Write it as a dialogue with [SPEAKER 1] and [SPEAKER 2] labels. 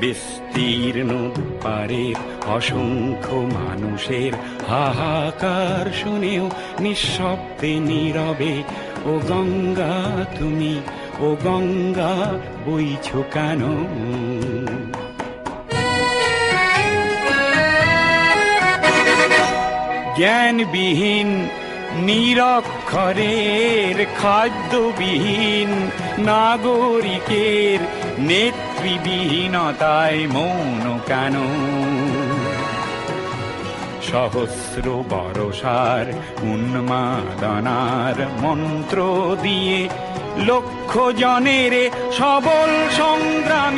[SPEAKER 1] বিস্তীর্ণ দুপারের অসংখ্য মানুষের হাহাকার শুনেও নিঃশব্দে নীরবে ও গঙ্গা তুমি, ও গঙ্গা বইছো কেন? জ্ঞানবিহীন নিরক্ষরের খাদ্যবিহীন নাগরিকের নেতৃবিহীনতায় মৌন কেন? সহস্র বরষার উন্মাদনার মন্ত্র দিয়ে লক্ষ জনের সবল সংগ্রাম